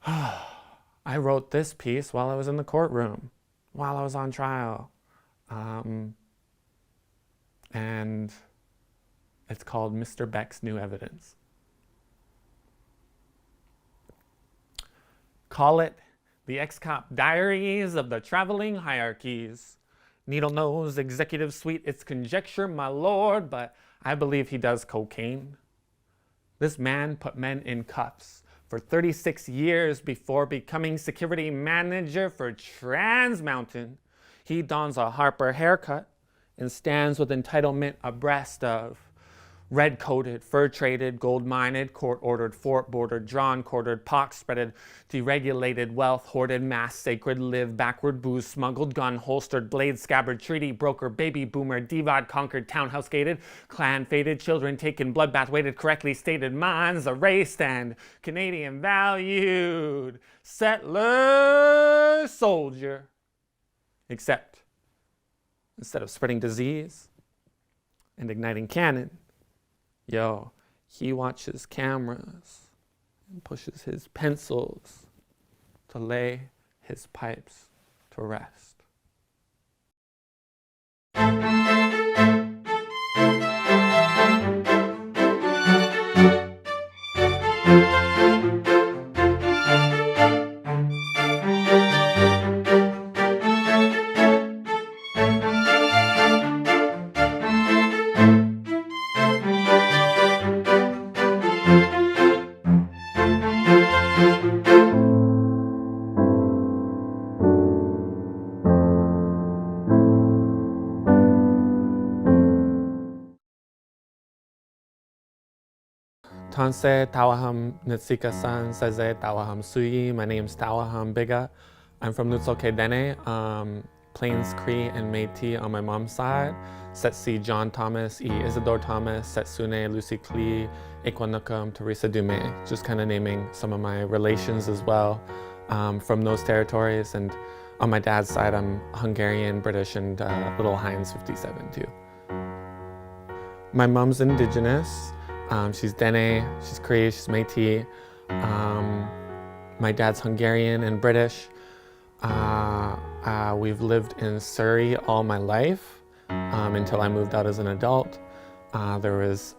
I wrote this piece while I was in the courtroom, while I was on trial. And it's called Mr. Beck's New Evidence. Call it the ex-cop diaries of the traveling hierarchies. Needle nose, executive suite, it's conjecture, my lord, but I believe he does cocaine. This man put men in cuffs for 36 years before becoming security manager for Trans Mountain. He dons a Harper haircut and stands with entitlement abreast of red-coated, fur-traded, gold-mined, court-ordered, fort-bordered, drawn-quartered, pox-spreaded, deregulated wealth, hoarded, mass, sacred, live, backward booze, smuggled gun, holstered, blade, scabbard, treaty, broker, baby boomer, divad, conquered, townhouse-gated, clan-faded, children taken, bloodbath-weighted, correctly stated, minds erased, and Canadian valued, settler, soldier. Except, instead of spreading disease and igniting cannon, yo, he watches cameras and pushes his pencils to lay his pipes to rest. Tanse Tawahum Nitsika-san Seze Tawahum Suyi. My name's Tawahum Bige. I'm from Nutsokedene, Plains Cree and Métis on my mom's side. Setsi John Thomas, E. Isidore Thomas, Setsune Lucy Klee, Equanukam Teresa Dume. Just kind of naming some of my relations as well from those territories. And on my dad's side, I'm Hungarian, British, and Little Heinz 57 too. My mom's Indigenous. She's Dene, she's Cree, she's Métis. My dad's Hungarian and British. We've lived in Surrey all my life until I moved out as an adult. There was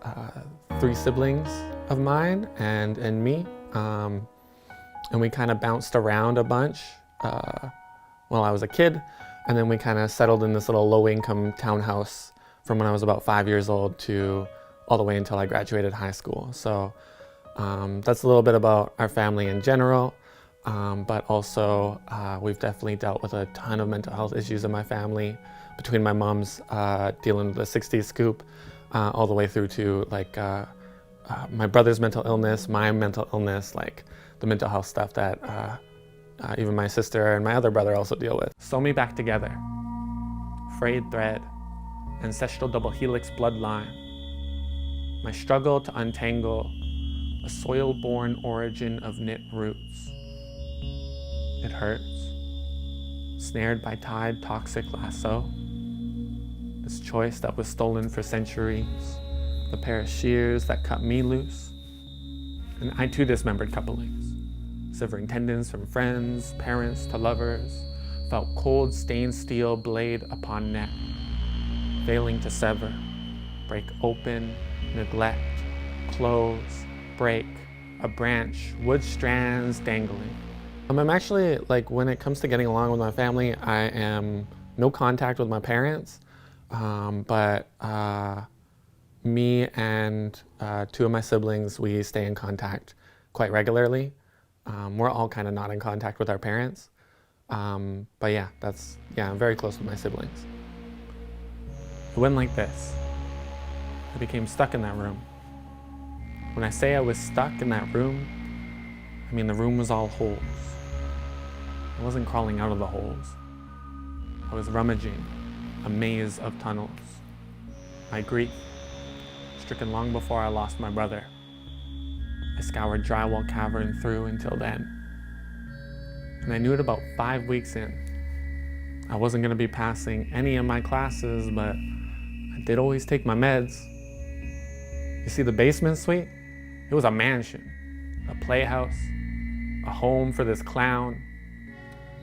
3 siblings of mine and me. And we kind of bounced around a bunch while I was a kid. And then we kind of settled in this little low-income townhouse from when I was about 5 years old to all the way until I graduated high school. So that's a little bit about our family in general, but also we've definitely dealt with a ton of mental health issues in my family, between my mom's dealing with the 60s scoop, all the way through to like my brother's mental illness, my mental illness, like the mental health stuff that even my sister and my other brother also deal with. Sew me back together, frayed thread, ancestral double helix bloodline. My struggle to untangle a soil-born origin of knit roots. It hurts. Snared by tide toxic lasso. This choice that was stolen for centuries. The pair of shears that cut me loose. And I too dismembered couplings. Severing tendons from friends, parents to lovers. Felt cold stained steel blade upon neck. Failing to sever. Break open. Neglect, close, break, a branch, wood strands dangling. I'm actually, like, when it comes to getting along with my family, I am no contact with my parents, but me and 2 of my siblings, we stay in contact quite regularly. We're all kind of not in contact with our parents, but yeah, I'm very close with my siblings. It went like this. I became stuck in that room. When I say I was stuck in that room, I mean the room was all holes. I wasn't crawling out of the holes. I was rummaging a maze of tunnels. My grief, stricken long before I lost my brother. I scoured drywall cavern through until then. And I knew it about 5 weeks in. I wasn't gonna be passing any of my classes, but I did always take my meds. You see the basement suite? It was a mansion, a playhouse, a home for this clown.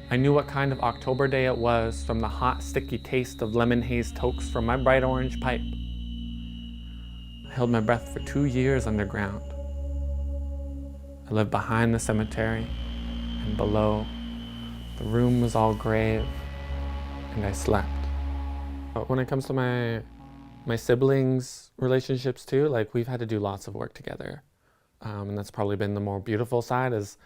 I knew what kind of October day it was from the hot, sticky taste of lemon haze tokes from my bright orange pipe. I held my breath for 2 years underground. I lived behind the cemetery, and below, the room was all grave, and I slept. But when it comes to my siblings' relationships too, like we've had to do lots of work together. And that's probably been the more beautiful side is,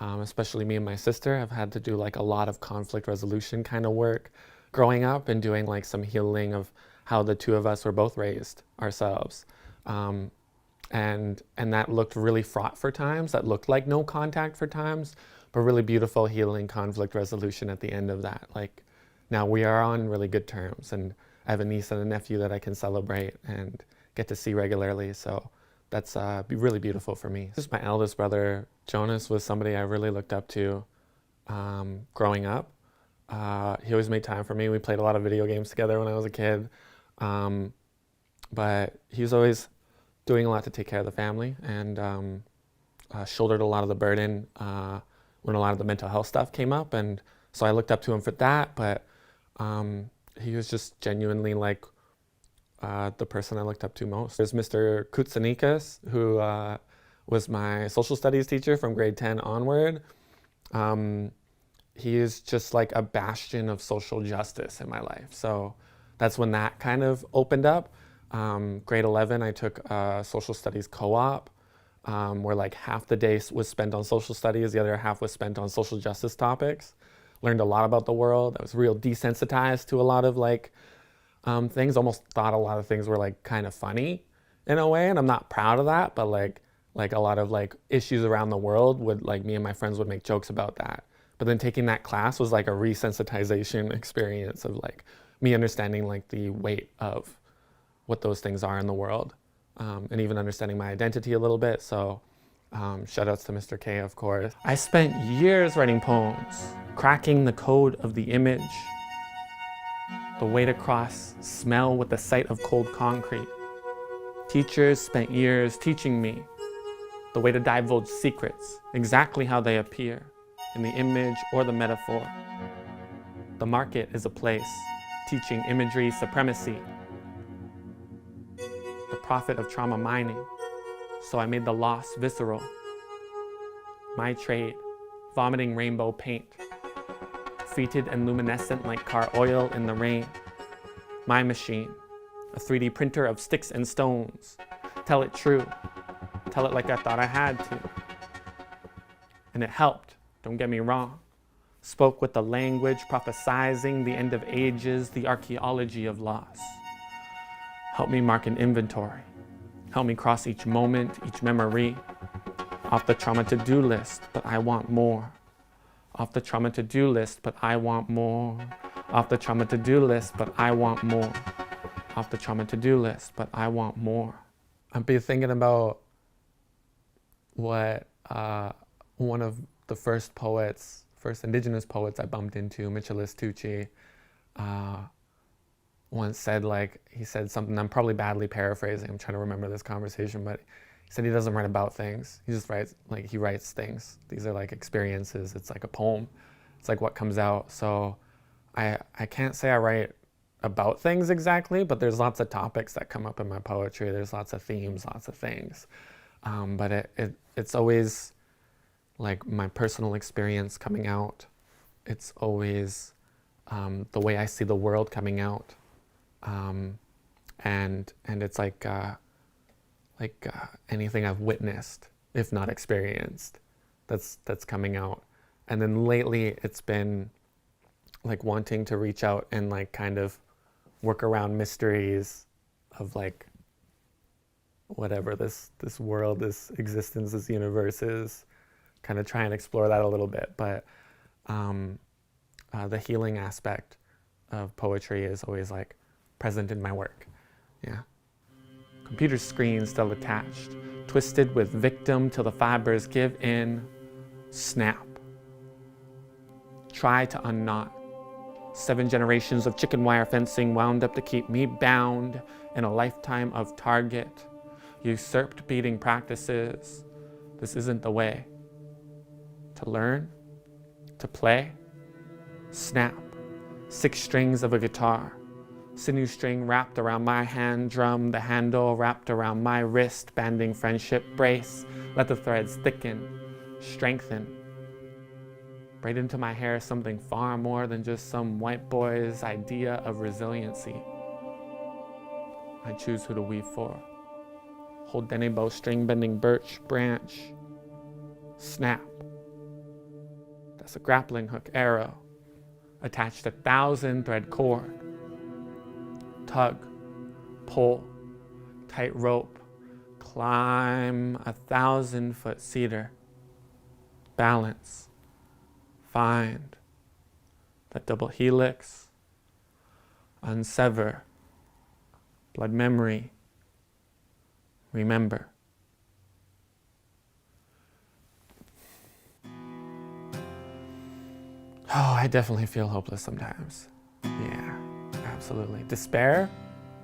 especially me and my sister have had to do like a lot of conflict resolution kind of work growing up and doing like some healing of how the two of us were both raised ourselves. And that looked really fraught for times, that looked like no contact for times, but really beautiful healing conflict resolution at the end of that. Like now we are on really good terms, and I have a niece and a nephew that I can celebrate and get to see regularly. So that's really beautiful for me. Just my eldest brother, Jonas, was somebody I really looked up to growing up. He always made time for me. We played a lot of video games together when I was a kid. But he was always doing a lot to take care of the family and shouldered a lot of the burden when a lot of the mental health stuff came up. And so I looked up to him for that, but he was just genuinely like the person I looked up to most. There's Mr. Kutsanikas, who was my social studies teacher from grade 10 onward. He is just like a bastion of social justice in my life. So that's when that kind of opened up. Grade 11, I took a social studies co-op where like half the day was spent on social studies, the other half was spent on social justice topics. Learned a lot about the world. I was real desensitized to a lot of like things, almost thought a lot of things were like kind of funny in a way, and I'm not proud of that, but like a lot of like issues around the world would, like, me and my friends would make jokes about that. But then taking that class was like a resensitization experience of like me understanding like the weight of what those things are in the world, and even understanding my identity a little bit. So shout outs to Mr. K, of course. I spent years writing poems, cracking the code of the image, the way to cross smell with the sight of cold concrete. Teachers spent years teaching me the way to divulge secrets, exactly how they appear in the image or the metaphor. The market is a place teaching imagery supremacy, the profit of trauma mining. So I made the loss visceral. My trade, vomiting rainbow paint, fetid and luminescent like car oil in the rain. My machine, a 3D printer of sticks and stones. Tell it true, tell it like I thought I had to. And it helped, don't get me wrong. Spoke with the language prophesizing the end of ages, the archaeology of loss. Help me mark an inventory. Help me cross each moment, each memory. Off the trauma to-do list, but I want more. Off the trauma to-do list, but I want more. Off the trauma to-do list, but I want more. Off the trauma to-do list, but I want more. I've been thinking about what one of the first Indigenous poets I bumped into, Michaelis Tucci, once said, like, he said something, I'm probably badly paraphrasing, I'm trying to remember this conversation, but he said he doesn't write about things, he just writes, like, he writes things. These are like experiences, it's like a poem, it's like what comes out. So I can't say I write about things exactly, but there's lots of topics that come up in my poetry, there's lots of themes, lots of things. But it's always like my personal experience coming out. It's always the way I see the world coming out. And it's like anything I've witnessed, if not experienced, that's coming out. And then lately it's been like wanting to reach out and like kind of work around mysteries of like whatever this world, this existence, this universe is, kind of try and explore that a little bit. But the healing aspect of poetry is always like present in my work. Yeah. Computer screen still attached, twisted with victim till the fibers give in, snap. Try to unknot. 7 generations of chicken wire fencing wound up to keep me bound in a lifetime of target, usurped beating practices. This isn't the way. to learn, to play, snap, 6 strings of a guitar, sinew string wrapped around my hand drum, the handle wrapped around my wrist, banding friendship brace, let the threads thicken, strengthen. Braid into my hair something far more than just some white boy's idea of resiliency. I choose who to weave for. Hold dene bow string bending birch branch. Snap. That's a grappling hook arrow. Attached 1,000 thread cord. Tug. Pull. Tight rope. Climb 1,000-foot cedar. Balance. Find. That double helix. Unsever. Blood memory. Remember. Oh, I definitely feel hopeless sometimes. Yeah, absolutely. Despair?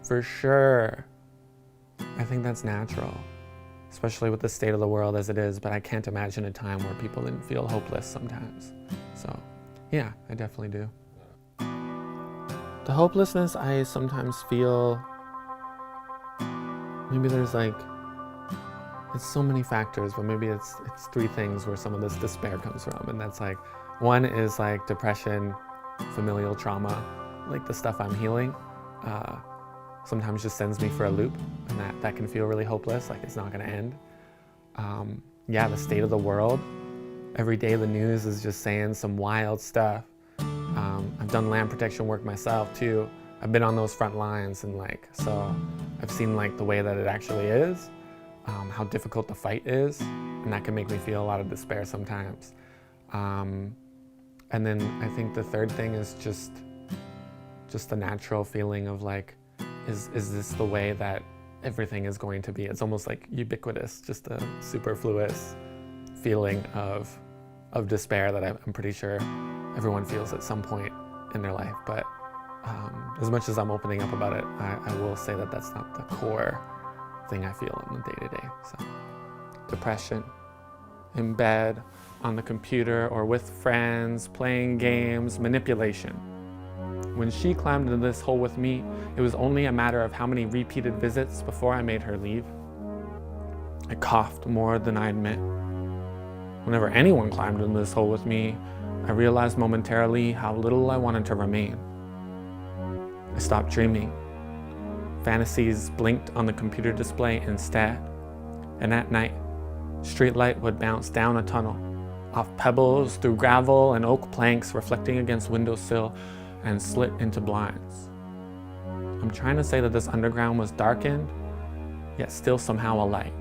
For sure. I think that's natural, especially with the state of the world as it is, but I can't imagine a time where people didn't feel hopeless sometimes. So, yeah, I definitely do. The hopelessness I sometimes feel, maybe there's it's so many factors, but maybe it's 3 things where some of this despair comes from. And that's one is depression, familial trauma, the stuff I'm healing, sometimes just sends me for a loop, and that can feel really hopeless, it's not gonna end. Yeah, the state of the world. Every day the news is just saying some wild stuff. I've done land protection work myself too. I've been on those front lines, and so I've seen the way that it actually is, how difficult the fight is, and that can make me feel a lot of despair sometimes. And then I think the third thing is just the natural feeling of is this the way that everything is going to be? It's almost ubiquitous, just a superfluous feeling of despair that I'm pretty sure everyone feels at some point in their life. But as much as I'm opening up about it, I will say that that's not the core thing I feel in the day-to-day. So, depression, in bed, on the computer, or with friends, playing games, manipulation. When she climbed into this hole with me, it was only a matter of how many repeated visits before I made her leave. I coughed more than I admit. Whenever anyone climbed into this hole with me, I realized momentarily how little I wanted to remain. I stopped dreaming. Fantasies blinked on the computer display instead. And at night, street light would bounce down a tunnel, off pebbles, through gravel and oak planks reflecting against windowsill, and slit into blinds. I'm trying to say that this underground was darkened, yet still somehow alight.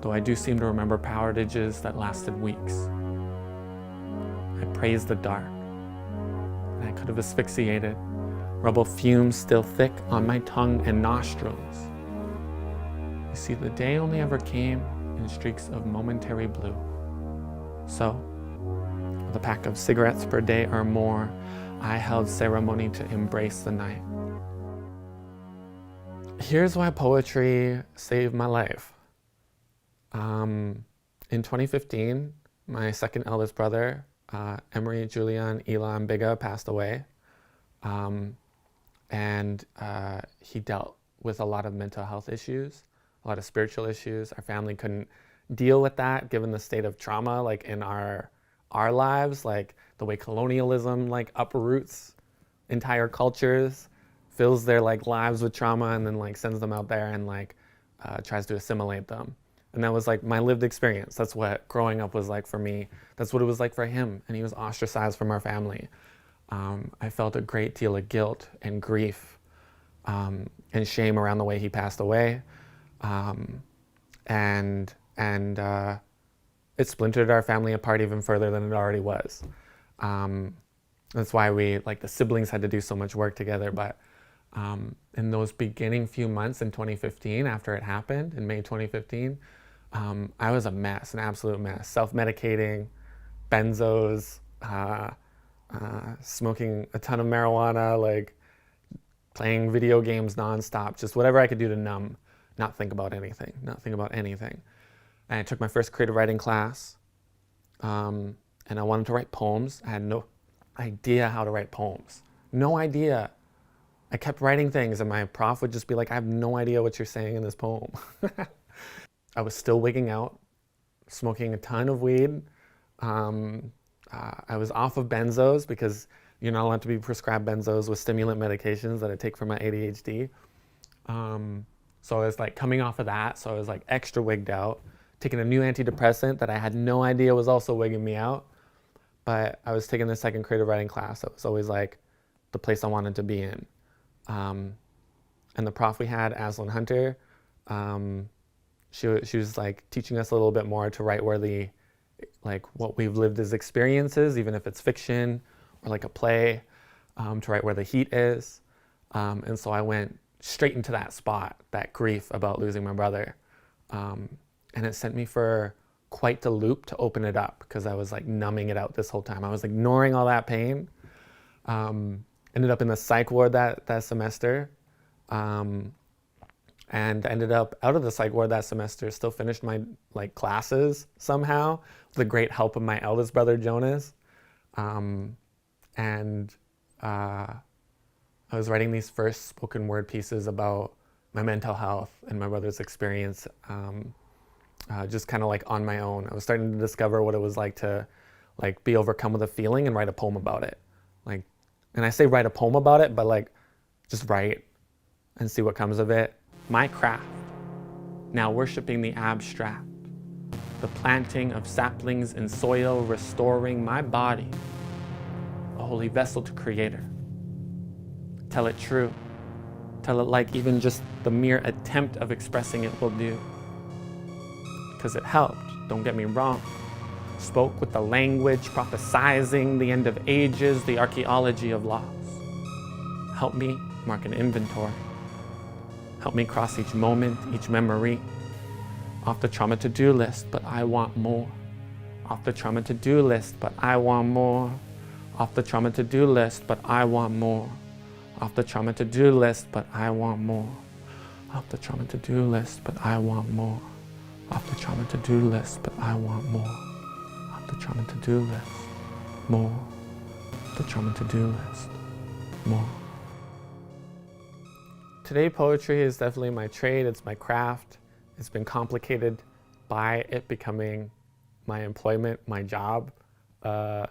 Though I do seem to remember power outages that lasted weeks. I praised the dark, and I could have asphyxiated, rubble fumes still thick on my tongue and nostrils. You see, the day only ever came in streaks of momentary blue. So, with a pack of cigarettes per day or more, I held ceremony to embrace the night. Here's why poetry saved my life. In 2015, my second eldest brother, Emery Julian Elon Bige, passed away. And he dealt with a lot of mental health issues, a lot of spiritual issues. Our family couldn't deal with that given the state of trauma in our lives, the way colonialism uproots entire cultures, fills their lives with trauma, and then sends them out there and tries to assimilate them. And that was my lived experience. That's what growing up was like for me. That's what it was like for him. And he was ostracized from our family. I felt a great deal of guilt and grief and shame around the way he passed away. And it splintered our family apart even further than it already was. That's why we, the siblings had to do so much work together. But in those beginning few months in 2015, after it happened, in May 2015, I was a mess, an absolute mess. Self-medicating, benzos, smoking a ton of marijuana, playing video games nonstop, just whatever I could do to numb, not think about anything. And I took my first creative writing class, and I wanted to write poems. I had no idea how to write poems. No idea. I kept writing things and my prof would just be like, I have no idea what you're saying in this poem. I was still wigging out, smoking a ton of weed. I was off of benzos because you're not allowed to be prescribed benzos with stimulant medications that I take for my ADHD. So I was like coming off of that, so I was like extra wigged out, taking a new antidepressant that I had no idea was also wigging me out. But I was taking the second creative writing class. That was always like the place I wanted to be in. And the prof we had, Aslan Hunter, she was like teaching us a little bit more to write where the, like what we've lived as experiences, even if it's fiction or like a play, to write where the heat is. And so I went straight into that spot, that grief about losing my brother. And it sent me for quite the loop to open it up because I was like numbing it out this whole time. I was ignoring all that pain. Ended up in the psych ward that semester. And ended up out of the psych ward that semester, still finished my like classes somehow with the great help of my eldest brother, Jonas. I was writing these first spoken word pieces about my mental health and my brother's experience, just kind of like on my own. I was starting to discover what it was like to like be overcome with a feeling and write a poem about it. Like, and I say write a poem about it, but like just write and see what comes of it. My craft, now worshiping the abstract, the planting of saplings in soil, restoring my body, a holy vessel to Creator. Tell it true. Tell it like even just the mere attempt of expressing it will do. Because it helped, don't get me wrong. Spoke with the language, prophesizing the end of ages, the archaeology of loss. Help me mark an inventory. Help me cross each moment, each memory. Off the trauma to-do list, but I want more. Off the trauma to-do list, but I want more. Off the trauma to-do list, but I want more. Off the trauma to-do list, but I want more. Off the trauma to-do list, but I want more. Off the trauma to-do list, but I want more. Off the trauma to-do list, more. Off the trauma to-do list, more. Today, poetry is definitely my trade, it's my craft. It's been complicated by it becoming my employment, my job. But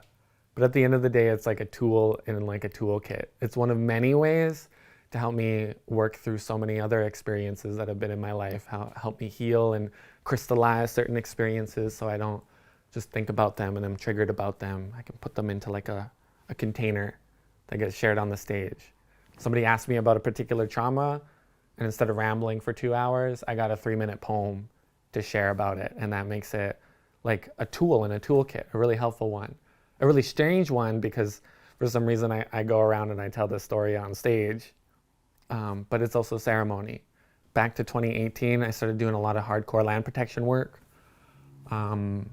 at the end of the day, it's like a tool in like a toolkit. It's one of many ways to help me work through so many other experiences that have been in my life, help me heal and crystallize certain experiences so I don't just think about them and I'm triggered about them. I can put them into like a container that gets shared on the stage. Somebody asked me about a particular trauma, and instead of rambling for 2 hours, I got a 3-minute poem to share about it. And that makes it like a tool in a toolkit, a really helpful one. A really strange one because for some reason I go around and I tell this story on stage, but it's also ceremony. Back to 2018, I started doing a lot of hardcore land protection work. And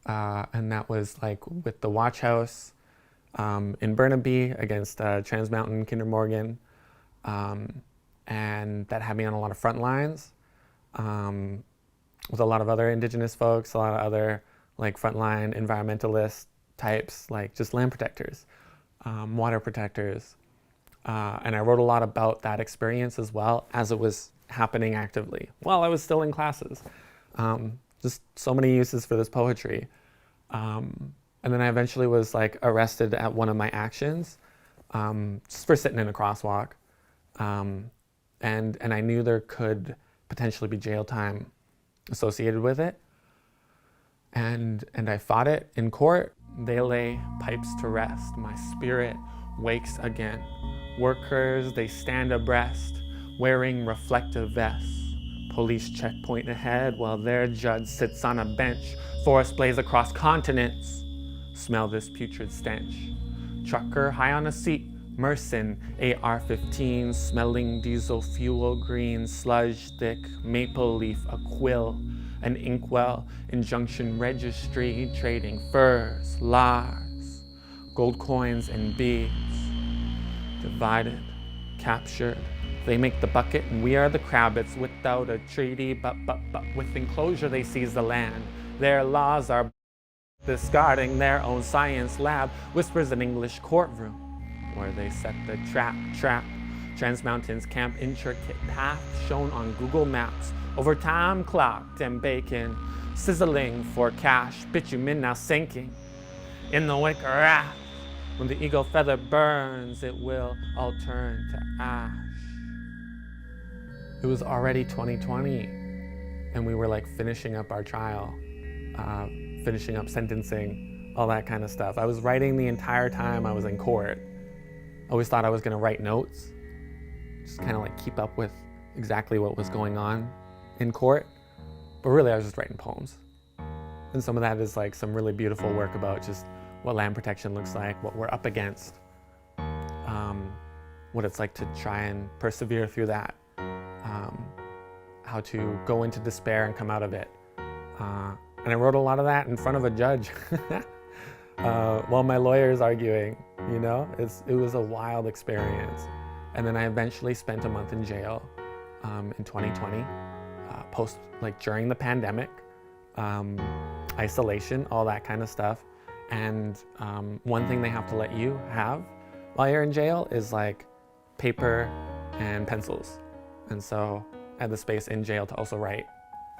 that was like with the Watch House in Burnaby against Trans Mountain Kinder Morgan. And that had me on a lot of front lines with a lot of other Indigenous folks, a lot of other like frontline environmentalist types, like just land protectors, water protectors. And I wrote a lot about that experience as well as it was happening actively while I was still in classes. Just so many uses for this poetry. And then I eventually was like arrested at one of my actions, just for sitting in a crosswalk. And I knew there could potentially be jail time associated with it. And I fought it in court. They lay pipes to rest. My spirit wakes again. Workers, they stand abreast, wearing reflective vests. Police checkpoint ahead while their judge sits on a bench. Forest blaze across continents. Smell this putrid stench. Trucker high on a seat. Merson, AR-15, smelling diesel fuel, green sludge thick, maple leaf, a quill, an inkwell, injunction registry, trading furs, lies, gold coins and beads. Divided, captured, they make the bucket and we are the crabbits without a treaty, but with enclosure they seize the land. Their laws are discarding their own science lab, whispers an English courtroom where they set the trap. Trans Mountains camp, intricate path shown on Google Maps, over time clocked and bacon, sizzling for cash, bitumen now sinking in the wake of wrath. When the eagle feather burns, it will all turn to ash. It was already 2020, and we were like finishing up our trial, finishing up sentencing, all that kind of stuff. I was writing the entire time I was in court. I always thought I was gonna write notes, just kind of like keep up with exactly what was going on in court. But really I was just writing poems. And some of that is like some really beautiful work about just what land protection looks like, what we're up against, what it's like to try and persevere through that, how to go into despair and come out of it. And I wrote a lot of that in front of a judge while my lawyer is arguing, you know? It was a wild experience. And then I eventually spent a month in jail in 2020, during the pandemic, isolation, all that kind of stuff. And one thing they have to let you have while you're in jail is like paper and pencils. And so I had the space in jail to also write.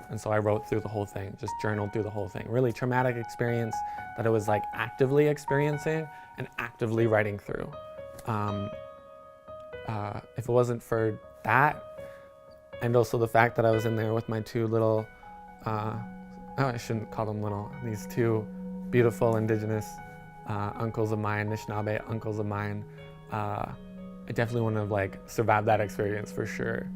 And so I wrote through the whole thing, just journaled through the whole thing. Really traumatic experience that I was like actively experiencing and actively writing through. If it wasn't for that, and also the fact that I was in there with my two little, I shouldn't call them little, these two beautiful Indigenous uncles of mine, Anishinaabe uncles of mine, I definitely wouldn't have like survived that experience for sure.